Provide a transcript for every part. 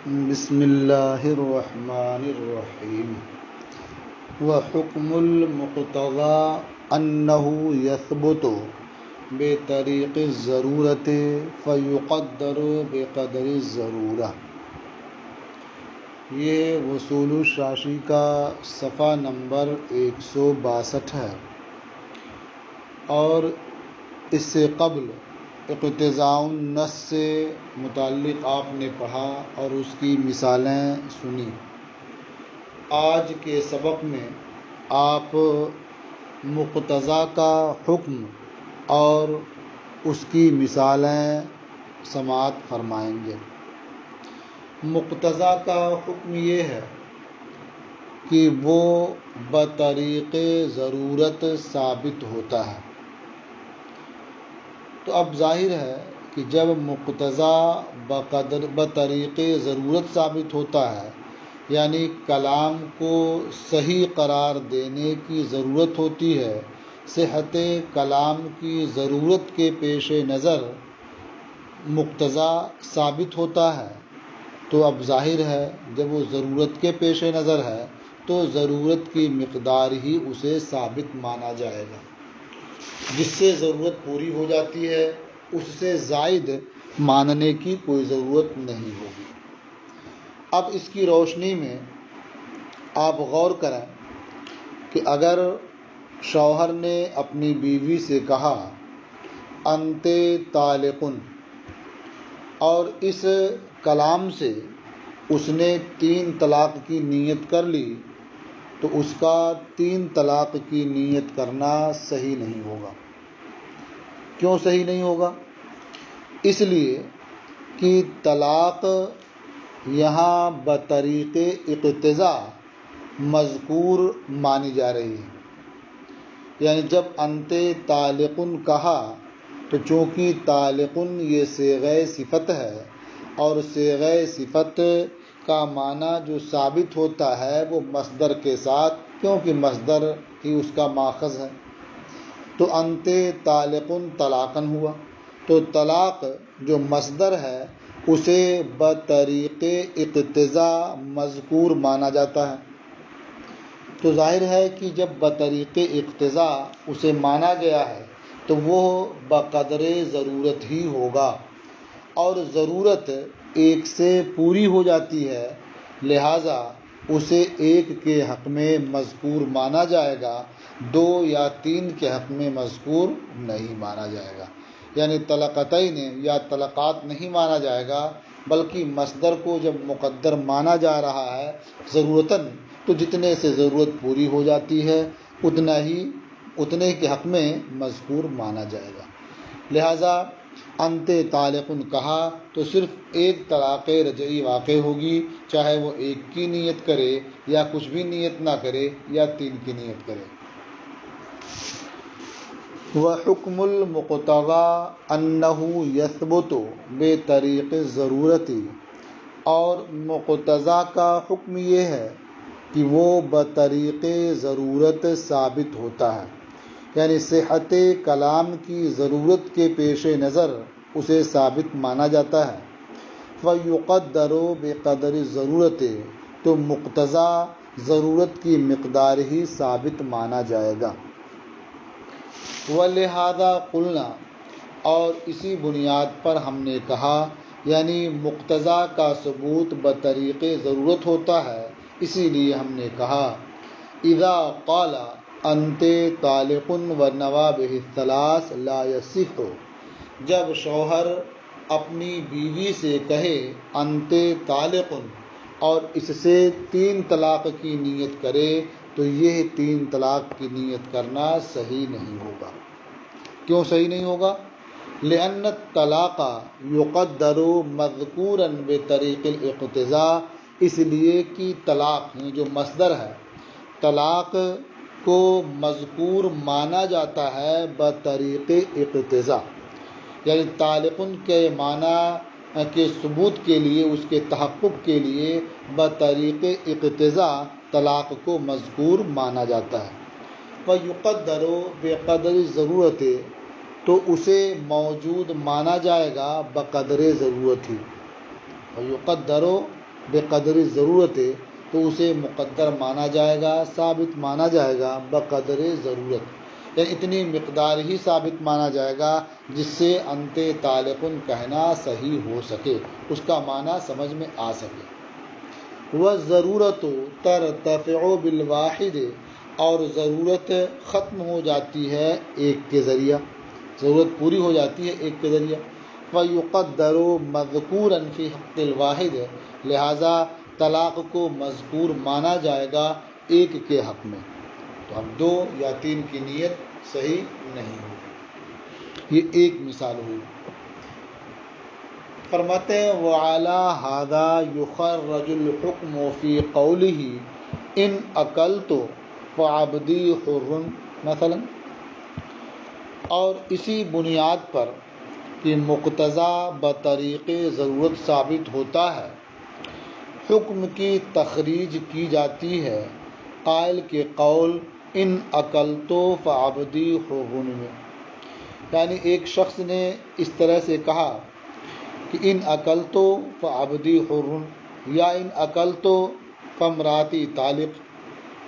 بسم اللہ الرحمن الرحیم وحکم المقتضى انہ یثبت بطریق الضرورت فیقدر بقدر الضرورہ۔ یہ وصول الشاشی کا صفحہ نمبر 162 ہے، اور اس سے قبل اقتضاء النص سے متعلق آپ نے پڑھا اور اس کی مثالیں سنی۔ آج کے سبق میں آپ مقتضیٰ کا حکم اور اس کی مثالیں سماعت فرمائیں گے۔ مقتضیٰ کا حکم یہ ہے کہ وہ بطریق ضرورت ثابت ہوتا ہے۔ تو اب ظاہر ہے کہ جب مقتضیٰ بطریق ضرورت ثابت ہوتا ہے، یعنی کلام کو صحیح قرار دینے کی ضرورت ہوتی ہے، صحت کلام کی ضرورت کے پیش نظر مقتضیٰ ثابت ہوتا ہے، تو اب ظاہر ہے جب وہ ضرورت کے پیش نظر ہے تو ضرورت کی مقدار ہی اسے ثابت مانا جائے گا۔ جس سے ضرورت پوری ہو جاتی ہے اس سے زائد ماننے کی کوئی ضرورت نہیں ہوگی۔ اب اس کی روشنی میں آپ غور کریں کہ اگر شوہر نے اپنی بیوی سے کہا انت طالقن، اور اس کلام سے اس نے 3 طلاق کی نیت کر لی، تو اس کا 3 طلاق کی نیت کرنا صحیح نہیں ہوگا۔ کیوں صحیح نہیں ہوگا؟ اس لیے کہ طلاق یہاں بطریق اقتضاء مذکور مانی جا رہی ہے۔ یعنی جب انت طالقن کہا تو چونکہ طالقن یہ صیغہ صفت ہے، اور صیغہ صفت کا معنی جو ثابت ہوتا ہے وہ مصدر کے ساتھ، کیونکہ مصدر ہی اس کا ماخذ ہے۔ تو انت طالقن طلاقن ہوا، تو طلاق جو مصدر ہے اسے بطریق اقتضاء مذکور مانا جاتا ہے۔ تو ظاہر ہے کہ جب بطریق اقتضاء اسے مانا گیا ہے تو وہ بقدر ضرورت ہی ہوگا، اور ضرورت ایک سے پوری ہو جاتی ہے، لہٰذا اسے 1 کے حق میں مذکور مانا جائے گا، 2 یا 3 کے حق میں مذکور نہیں مانا جائے گا۔ یعنی طلقتین یا طلقات نہیں مانا جائے گا، بلکہ مصدر کو جب مقدر مانا جا رہا ہے ضرورتاً، تو جتنے سے ضرورت پوری ہو جاتی ہے اتنے کے حق میں مذکور مانا جائے گا۔ لہٰذا انت طالقن کہا تو صرف 1 طلاق رجعی واقع ہوگی، چاہے وہ 1 کی نیت کرے یا کچھ بھی نیت نہ کرے یا 3 کی نیت کرے۔ وحکم المقتضى انہ یثبت بطریق الضرورت، اور مقتضیٰ کا حکم یہ ہے کہ وہ بطریق ضرورت ثابت ہوتا ہے، یعنی صحت کلام کی ضرورت کے پیش نظر اسے ثابت مانا جاتا ہے۔ فیقدر بقدر الضرورت، تو مقتضیٰ ضرورت کی مقدار ہی ثابت مانا جائے گا۔ وَلِہَذَا قُلْنَا، اور اسی بنیاد پر ہم نے کہا، یعنی مقتضیٰ کا ثبوت بطریق ضرورت ہوتا ہے، اسی لیے ہم نے کہا اذا قال انت طالق ونوى به الثلاث لا يصح، جب شوہر اپنی بیوی سے کہے انت طالق اور اس سے 3 طلاق کی نیت کرے، تو یہ 3 طلاق کی نیت کرنا صحیح نہیں ہوگا۔ کیوں صحیح نہیں ہوگا؟ لأن الطلاق یقدر مذکورا بطریق الاقتضاء، اس لیے کہ طلاق جو مصدر ہے، طلاق کو مذکور مانا جاتا ہے بطریق اقتضاء، یعنی طالقن کے معنی کے ثبوت کے لیے، اس کے تحقق کے لیے بطریق اقتضاء طلاق کو مذکور مانا جاتا ہے۔ وَيُقَدَّرُ بِقَدْرِ الضَّرُورَةِ، تو اسے موجود مانا جائے گا بقدر ضرورت ہی۔ وَيُقَدَّرُ بقدر ضرورت تو اسے مقدر مانا جائے گا، ثابت مانا جائے گا بقدر ضرورت، یعنی اتنی مقدار ہی ثابت مانا جائے گا جس سے انت طالقن کہنا صحیح ہو سکے، اس کا معنی سمجھ میں آ سکے۔ وَالضَّرُورَةُ تَرْتَفِعُ بِالْوَاحِدِ، اور ضرورت ختم ہو جاتی ہے ایک کے ذریعہ، ضرورت پوری ہو جاتی ہے ایک کے ذریعہ۔ فَيُقَدَّرُ مَذْكُورًا فِي حَقِّ الْوَاحِدِ، لہٰذا طلاق کو مذکور مانا جائے گا ایک کے حق میں، تو اب 2 یا 3 کی نیت صحیح نہیں ہوگی۔ یہ ایک مثال ہوئی۔ فرماتے ہیں وَعَلَى هَذَا يُخَرَّجُ الْحُكْمُ فِي قَوْلِهِ إِنْ أَكَلْتُ فَعَبْدِي حُرٌّ مثلا، اور اسی بنیاد پر کہ مقتضا بطریق ضرورت ثابت ہوتا ہے، حکم کی تخریج کی جاتی ہے قائل کے قول ان اکلتو فعبدی حرٌ میں، یعنی ایک شخص نے اس طرح سے کہا کہ ان اکلتو فعبدی حرٌ یا ان اکلتو فامراتی طالق،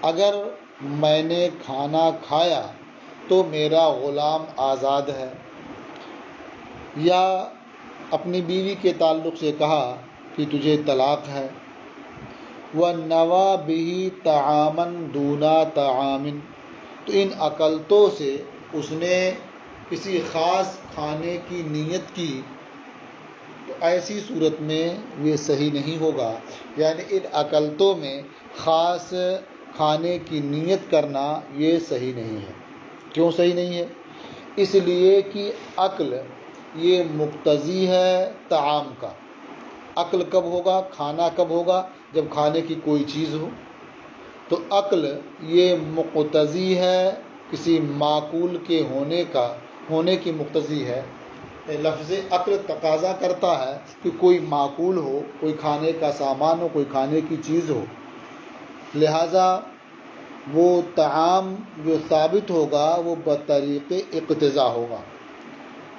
اگر میں نے کھانا کھایا تو میرا غلام آزاد ہے، یا اپنی بیوی کے تعلق سے کہا کہ تجھے طلاق ہے۔ وَنَوَى بِهِ طَعَامًا دُونَ طَعَامٍ، تو ان اکلتوں سے اس نے کسی خاص کھانے کی نیت کی، تو ایسی صورت میں یہ صحیح نہیں ہوگا، یعنی ان اکلتوں میں خاص کھانے کی نیت کرنا یہ صحیح نہیں ہے۔ کیوں صحیح نہیں ہے؟ اس لیے کہ عقل یہ مقتضی ہے طعام کا۔ عقل کب ہوگا، کھانا کب ہوگا؟ جب کھانے کی کوئی چیز ہو، تو عقل یہ مقتضی ہے کسی معقول کے ہونے کی مقتضی ہے۔ لفظ عقل تقاضا کرتا ہے کہ کوئی معقول ہو، کوئی کھانے کا سامان ہو، کوئی کھانے کی چیز ہو، لہٰذا وہ طعام جو ثابت ہوگا وہ بطریق اقتضا ہوگا،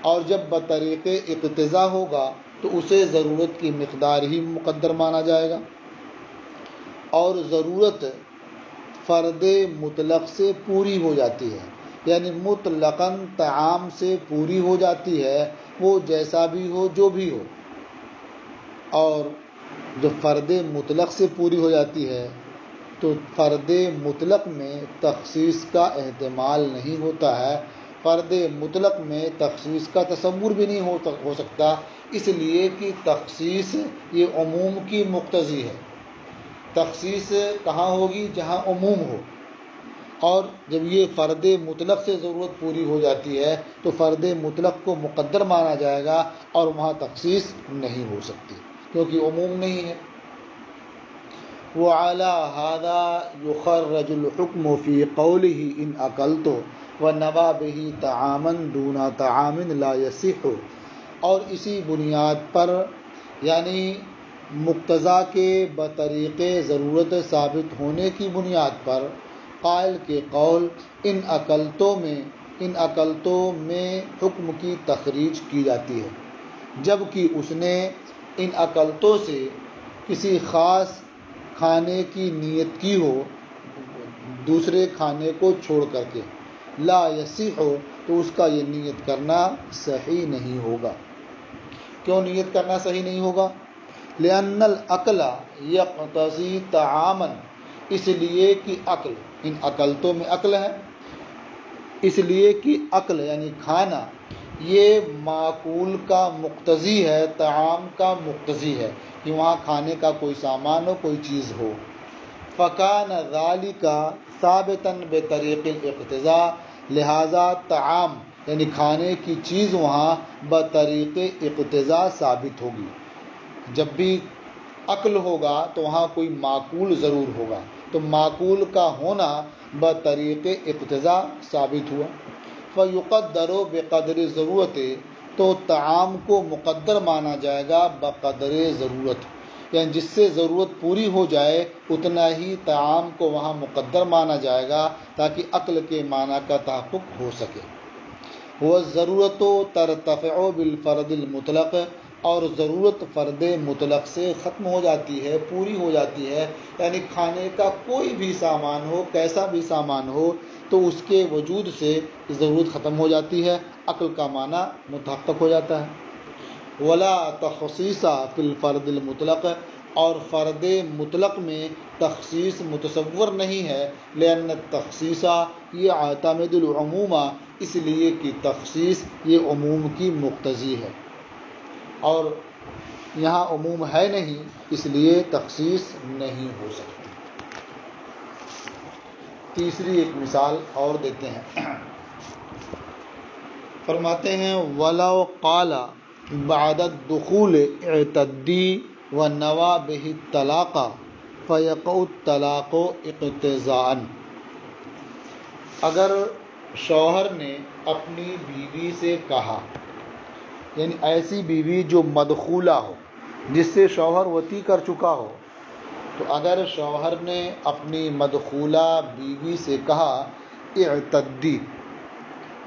اور جب بطریق اقتضا ہوگا تو اسے ضرورت کی مقدار ہی مقدر مانا جائے گا، اور ضرورت فرد مطلق سے پوری ہو جاتی ہے، یعنی مطلقاً طعام سے پوری ہو جاتی ہے، وہ جیسا بھی ہو جو بھی ہو، اور جب فرد مطلق سے پوری ہو جاتی ہے تو فرد مطلق میں تخصیص کا احتمال نہیں ہوتا ہے، فرد مطلق میں تخصیص کا تصور بھی نہیں ہو سکتا، اس لیے کہ تخصیص یہ عموم کی مقتضی ہے۔ تخصیص کہاں ہوگی؟ جہاں عموم ہو، اور جب یہ فرد مطلق سے ضرورت پوری ہو جاتی ہے تو فرد مطلق کو مقدر مانا جائے گا اور وہاں تخصیص نہیں ہو سکتی کیونکہ عموم نہیں ہے۔ وَعَلَى هَذَا يُخَرَّجُ الْحُكْمُ فِي قَوْلِهِ إِنْ أَكَلْتُ وَنَوَى بِهِ طَعَامًا دُونَ طَعَامٍ لَا يَصِحُّ، اور اسی بنیاد پر یعنی مقتضا کے بطریق ضرورت ثابت ہونے کی بنیاد پر قائل کے قول ان اکلتوں میں حکم کی تخریج کی جاتی ہے، جبکہ اس نے ان اکلتوں سے کسی خاص کھانے کی نیت کی ہو دوسرے کھانے کو چھوڑ کر کے، لا یصح ہو تو اس کا یہ نیت کرنا صحیح نہیں ہوگا۔ کیوں نیت کرنا صحیح نہیں ہوگا؟ لأن العقل یقتضی طعاما، اس لیے کہ عقل، ان اکلتوں میں عقل ہے، اس لیے کہ عقل یعنی کھانا یہ معقول کا مقتضی ہے، طعام کا مقتضی ہے کہ وہاں کھانے کا کوئی سامان ہو، کوئی چیز ہو۔ فکان ذالک ثابتا بطریق الاقتضاء، لہذا طعام یعنی کھانے کی چیز وہاں بطریق اقتضاء ثابت ہوگی۔ جب بھی عقل ہوگا تو وہاں کوئی معقول ضرور ہوگا، تو معقول کا ہونا بطریق اقتضاء ثابت ہوا۔ فَيُقَدَّرُ بِقَدْرِ ضرورت، تو طعام کو مقدر مانا جائے گا بقدر ضرورت، یعنی جس سے ضرورت پوری ہو جائے اتنا ہی طعام کو وہاں مقدر مانا جائے گا تاکہ عقل کے معنی کا تحقق ہو سکے۔ وَالضَّرُورَةُ تَرْتَفِعُ بِالْفَرْضِ الْمُطْلَقِ، اور ضرورت فرد مطلق سے ختم ہو جاتی ہے، پوری ہو جاتی ہے، یعنی کھانے کا کوئی بھی سامان ہو، کیسا بھی سامان ہو، تو اس کے وجود سے ضرورت ختم ہو جاتی ہے، عقل کا معنی متحقق ہو جاتا ہے۔ ولا تخصیص فی الفرد المطلق، اور فرد مطلق میں تخصیص متصور نہیں ہے، لأن التخصیص یہ عاتمد العموم، اس لیے کہ تخصیص یہ عموم کی مقتضی ہے، اور یہاں عموم ہے نہیں، اس لیے تخصیص نہیں ہو سکتی۔ تیسری ایک مثال اور دیتے ہیں، فرماتے ہیں وَلَوْ قَالَ بَعْدَ الدُّخُولِ اعْتَدِّي وَنَوَى بِهِ الطَّلَاقَ فَيَقَعُ الطَّلَاقُ اقتضاءً۔ اگر شوہر نے اپنی بیوی سے کہا، یعنی ایسی بیوی جو مدخولہ ہو، جس سے شوہر وطی کر چکا ہو، تو اگر شوہر نے اپنی مدخولہ بیوی سے کہا اعتدی،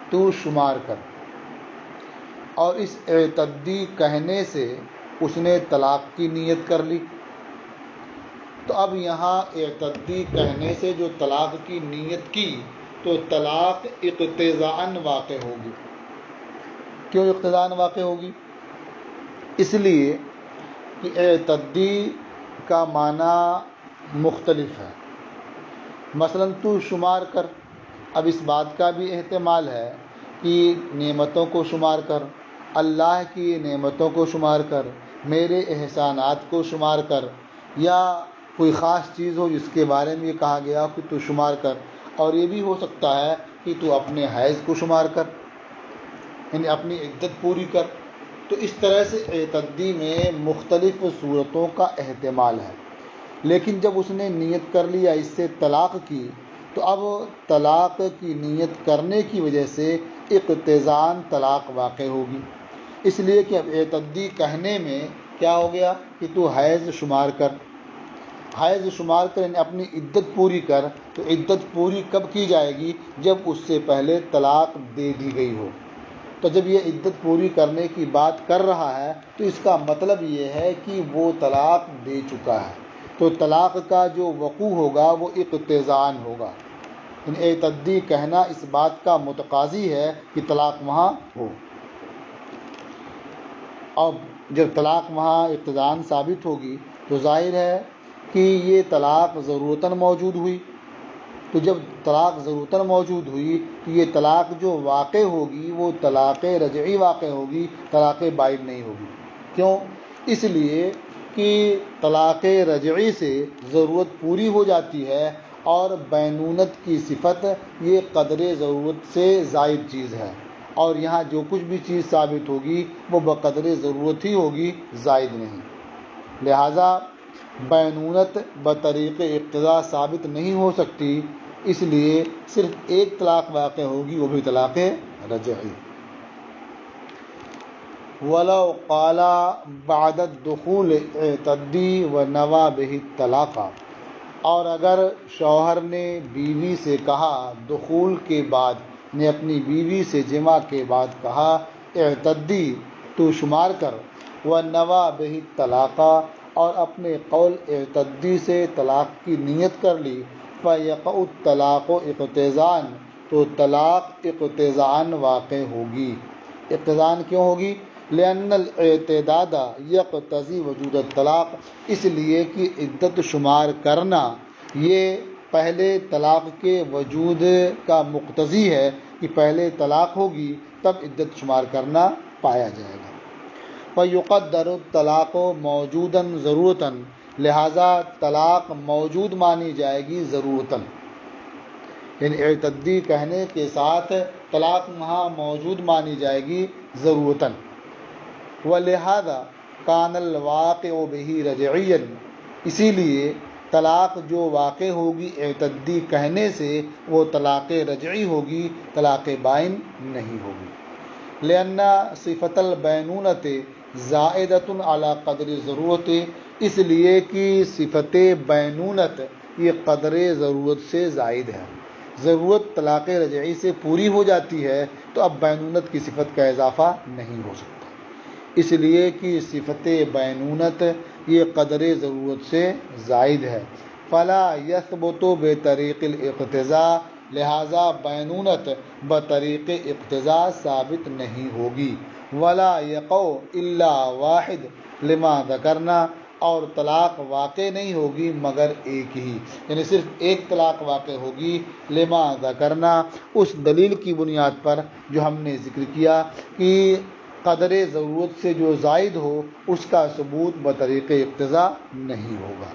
تو شمار کر، اور اس اعتدی کہنے سے اس نے طلاق کی نیت کر لی، تو اب یہاں اعتدی کہنے سے جو طلاق کی نیت کی، تو طلاق اقتضاءً واقع ہوگی۔ کیوں اقتضاءً واقع ہوگی؟ اس لیے کہ اعتدی کا معنی مختلف ہے۔ مثلا تو شمار کر، اب اس بات کا بھی احتمال ہے کہ نعمتوں کو شمار کر، اللہ کی نعمتوں کو شمار کر، میرے احسانات کو شمار کر، یا کوئی خاص چیز ہو جس کے بارے میں یہ کہا گیا کہ تو شمار کر، اور یہ بھی ہو سکتا ہے کہ تو اپنے حیض کو شمار کر، یعنی اپنی عدت پوری کر۔ تو اس طرح سے اعتدی میں مختلف صورتوں کا احتمال ہے، لیکن جب اس نے نیت کر لیا اس سے طلاق کی، تو اب طلاق کی نیت کرنے کی وجہ سے اقتضاءً طلاق واقع ہوگی، اس لیے کہ اب اعتدی کہنے میں کیا ہو گیا کہ تو حیض شمار کر، حیض شمار کر یعنی اپنی عدت پوری کر، تو عدت پوری کب کی جائے گی؟ جب اس سے پہلے طلاق دے دی گئی ہو۔ تو جب یہ عدت پوری کرنے کی بات کر رہا ہے، تو اس کا مطلب یہ ہے کہ وہ طلاق دے چکا ہے، تو طلاق کا جو وقوع ہوگا وہ اقتضاءً ہوگا، یعنی اعتدی کہنا اس بات کا متقاضی ہے کہ طلاق وہاں ہو۔ اب جب طلاق وہاں اقتضاءً ثابت ہوگی، تو ظاہر ہے کہ یہ طلاق ضرورتاً موجود ہوئی، تو جب طلاق ضرورتاً موجود ہوئی، تو یہ طلاق جو واقع ہوگی وہ طلاق رجعی واقع ہوگی، طلاق بائن نہیں ہوگی۔ کیوں؟ اس لیے کہ طلاق رجعی سے ضرورت پوری ہو جاتی ہے، اور بینونت کی صفت یہ قدر ضرورت سے زائد چیز ہے، اور یہاں جو کچھ بھی چیز ثابت ہوگی وہ بقدر ضرورت ہی ہوگی، زائد نہیں۔ لہٰذا بینونت بطریق اقتضاء ثابت نہیں ہو سکتی، اس لیے صرف ایک طلاق واقع ہوگی، وہ بھی طلاق رجعی۔ وَلَوْ قَالَ بَعْدَ الدُّخُولِ اعْتَدِّي وَنَوَى بِهِ الطَّلَاقَ، اور اگر شوہر نے بیوی سے کہا دخول کے بعد، نے اپنی بیوی سے جمع کے بعد کہا اعتدی، تو شمار کر، وَنَوَى بِهِ الطَّلَاقَ، اور اپنے قول اعتدی سے طلاق کی نیت کر لی، فَيَقَعُ الطَّلَاقُ اقتضاءً، تو طلاق اقتضاءً واقع ہوگی۔ اقتضاءً کیوں ہوگی؟ لأن الاعتداد یقتضی وجود الطلاق، اس لیے کہ عدت شمار کرنا یہ پہلے طلاق کے وجود کا مقتضی ہے، کہ پہلے طلاق ہوگی تب عدت شمار کرنا پایا جائے گا۔ فَيُقَدَّرُ الطَّلَاقُ مَوْجُودًا ضَرُورَةً، لہٰذا طلاق موجود مانی جائے گی ضرورتاً، یعنی اعتدی کہنے کے ساتھ طلاق وہاں موجود مانی جائے گی ضرورتاً۔ وَلِہَذَا كَانَ الْوَاقِعُ بِهِ رَجْعِيًّا، اسی لیے طلاق جو واقع ہوگی اعتدی کہنے سے وہ طلاق رجعی ہوگی، طلاق بائن نہیں ہوگی۔ لأن صفت البینونت زائدۃ علی قدر ضرورت، اس لیے کہ صفت بینونت یہ قدر ضرورت سے زائد ہے، ضرورت طلاق رجعی سے پوری ہو جاتی ہے، تو اب بینونت کی صفت کا اضافہ نہیں ہو سکتا۔ اس لیے کہ صفت بینونت یہ قدر ضرورت سے زائد ہے۔ فلا یثبت بطریق الاقتضاء، لہذا بینونت بطریق اقتضاء ثابت نہیں ہوگی۔ ولا یقع الا واحد لما ذکرنا، اور طلاق واقع نہیں ہوگی مگر ایک ہی، یعنی صرف ایک طلاق واقع ہوگی لما ذکرنا، اس دلیل کی بنیاد پر جو ہم نے ذکر کیا کہ قدر ضرورت سے جو زائد ہو اس کا ثبوت بطریق اقتضاء نہیں ہوگا۔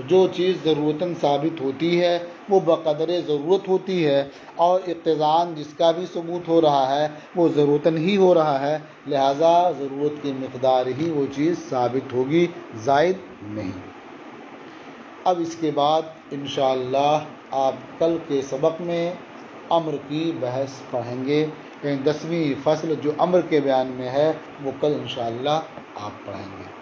جو چیز ضرورتاً ثابت ہوتی ہے وہ بقدر ضرورت ہوتی ہے، اور اقتضاءً جس کا بھی ثبوت ہو رہا ہے وہ ضرورتاً ہی ہو رہا ہے، لہٰذا ضرورت کی مقدار ہی وہ چیز ثابت ہوگی، زائد نہیں۔ اب اس کے بعد انشاءاللہ آپ کل کے سبق میں امر کی بحث پڑھیں گے، یعنی 10ویں فصل جو امر کے بیان میں ہے وہ کل انشاءاللہ آپ پڑھیں گے۔